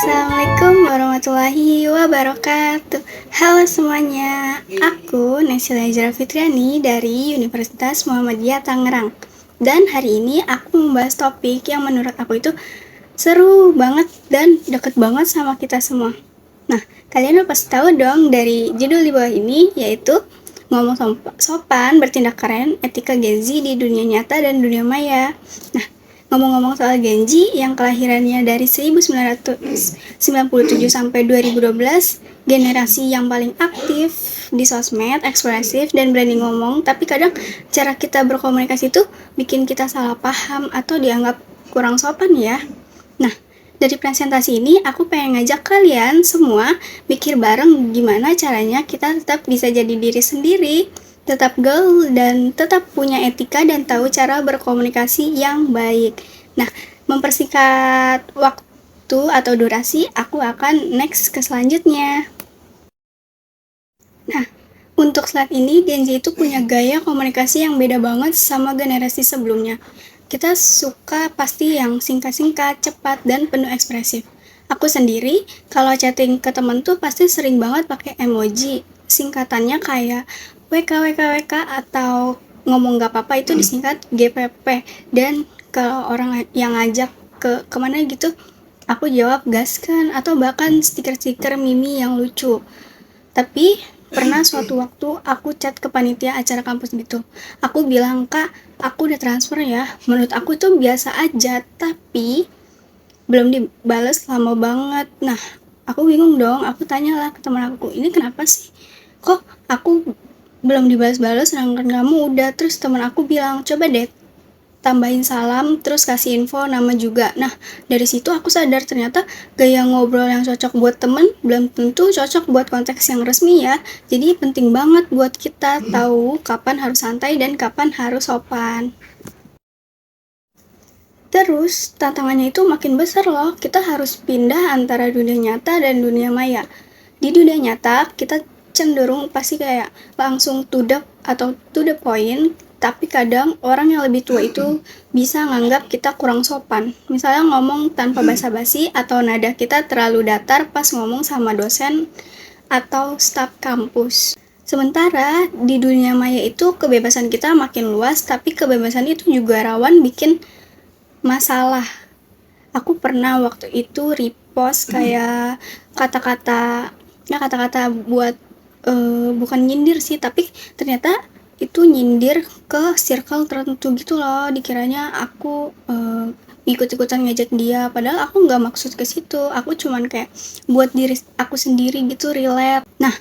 Assalamualaikum warahmatullahi wabarakatuh. Halo semuanya, aku Nesila Hijrah Fitriani dari Universitas Muhammadiyah Tangerang. Dan hari ini aku membahas topik yang menurut aku itu seru banget dan deket banget sama kita semua. Nah, kalian udah pasti tahu dong dari judul di bawah ini, yaitu ngomong sopan, bertindak keren, etika Gen Z di dunia nyata dan dunia maya. Nah, ngomong-ngomong soal Gen Z yang kelahirannya dari 1997 sampai 2012, generasi yang paling aktif di sosmed, ekspresif, dan berani ngomong, tapi kadang cara kita berkomunikasi itu bikin kita salah paham atau dianggap kurang sopan ya. Nah, dari presentasi ini aku pengen ngajak kalian semua mikir bareng gimana caranya kita tetap bisa jadi diri sendiri, tetap gaul dan tetap punya etika dan tahu cara berkomunikasi yang baik. Nah, mempersingkat waktu atau durasi, aku akan next ke selanjutnya. Nah, untuk slide ini, Gen Z itu punya gaya komunikasi yang beda banget sama generasi sebelumnya. Kita suka pasti yang singkat-singkat, cepat, dan penuh ekspresif. Aku sendiri, kalau chatting ke temen tuh pasti sering banget pakai emoji. Singkatannya kayak WKWKWK atau ngomong gak apa-apa itu disingkat GPP. Dan kalau orang yang ngajak ke kemana gitu, aku jawab gaskan atau bahkan stiker-stiker mimi yang lucu. Tapi pernah suatu waktu aku chat ke panitia acara kampus gitu. Aku bilang, "Kak, aku udah transfer ya." Menurut aku itu biasa aja, tapi belum dibales lama banget. Nah, aku bingung dong. Aku tanyalah ke teman aku, "Ini kenapa sih? Kok aku belum dibalas-balas sedangkan kamu udah?" Terus teman aku bilang, "Coba deh tambahin salam, terus kasih info nama juga." Nah, dari situ aku sadar ternyata gaya ngobrol yang cocok buat temen belum tentu cocok buat konteks yang resmi ya. Jadi penting banget buat kita tahu kapan harus santai dan kapan harus sopan. Terus, tantangannya itu makin besar loh. Kita harus pindah antara dunia nyata dan dunia maya. Di dunia nyata, kita cenderung pasti kayak langsung to the point, tapi kadang orang yang lebih tua itu bisa nganggap kita kurang sopan. Misalnya ngomong tanpa basa-basi atau nada kita terlalu datar pas ngomong sama dosen atau staf kampus. Sementara di dunia maya itu kebebasan kita makin luas, tapi kebebasan itu juga rawan bikin masalah. Aku pernah waktu itu repost kayak kata-kata buat bukan nyindir sih, tapi ternyata itu nyindir ke circle tertentu gitu loh. Dikiranya aku ikut-ikutan ngejek dia, padahal aku nggak maksud ke situ. Aku cuman kayak buat diri aku sendiri gitu, relate. Nah,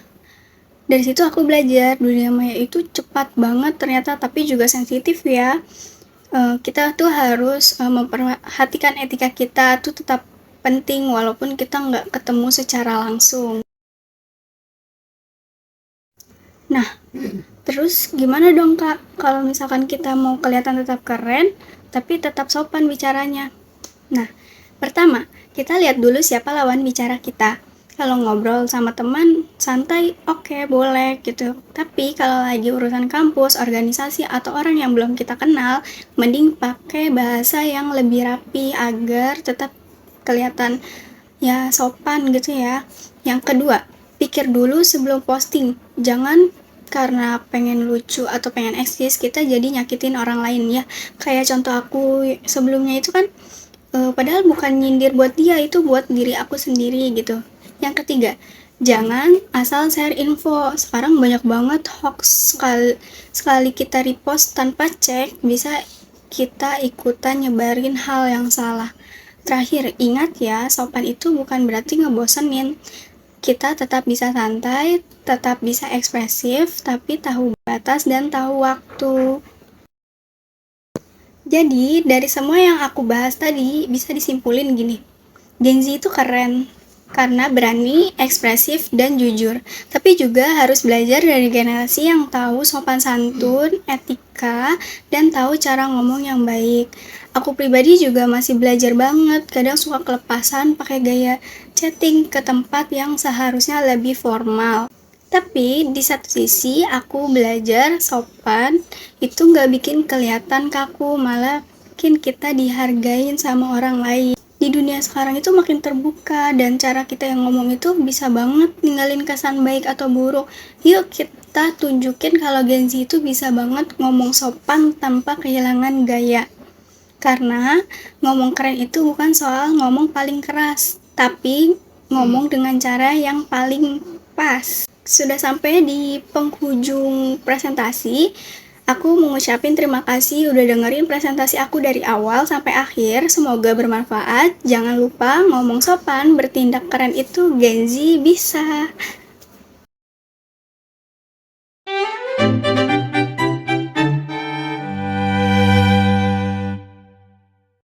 dari situ aku belajar dunia maya itu cepat banget ternyata, tapi juga sensitif ya. Kita tuh harus memperhatikan etika kita tuh tetap penting walaupun kita nggak ketemu secara langsung. Nah, terus gimana dong Kak kalau misalkan kita mau kelihatan tetap keren tapi tetap sopan bicaranya? Nah, pertama, kita lihat dulu siapa lawan bicara kita. Kalau ngobrol sama teman, santai, oke, boleh gitu. Tapi kalau lagi urusan kampus, organisasi, atau orang yang belum kita kenal, mending pakai bahasa yang lebih rapi agar tetap kelihatan ya sopan gitu ya. Yang kedua, pikir dulu sebelum posting. Jangan karena pengen lucu atau pengen eksis kita jadi nyakitin orang lain ya. Kayak contoh aku sebelumnya itu kan padahal bukan nyindir buat dia, itu buat diri aku sendiri gitu. Yang ketiga, jangan asal share info. Sekarang banyak banget hoax. Sekali kita repost tanpa cek, bisa kita ikutan nyebarin hal yang salah. Terakhir, ingat ya, sopan itu bukan berarti ngebosenin. Kita tetap bisa santai, tetap bisa ekspresif, tapi tahu batas dan tahu waktu. Jadi, dari semua yang aku bahas tadi, bisa disimpulin gini. Gen Z itu keren, karena berani, ekspresif, dan jujur. Tapi juga harus belajar dari generasi yang tahu sopan santun, etika, dan tahu cara ngomong yang baik. Aku pribadi juga masih belajar banget, kadang suka kelepasan pakai gaya chatting ke tempat yang seharusnya lebih formal. Tapi di satu sisi aku belajar sopan itu gak bikin kelihatan kaku, malah bikin kita dihargain sama orang lain. Di dunia sekarang itu makin terbuka dan cara kita yang ngomong itu bisa banget ninggalin kesan baik atau buruk. Yuk kita tunjukin kalau Gen Z itu bisa banget ngomong sopan tanpa kehilangan gaya. Karena ngomong keren itu bukan soal ngomong paling keras, tapi ngomong dengan cara yang paling pas. Sudah sampai di penghujung presentasi. Aku mau ngucapin terima kasih udah dengerin presentasi aku dari awal sampai akhir. Semoga bermanfaat. Jangan lupa ngomong sopan, bertindak keren itu Gen Z bisa.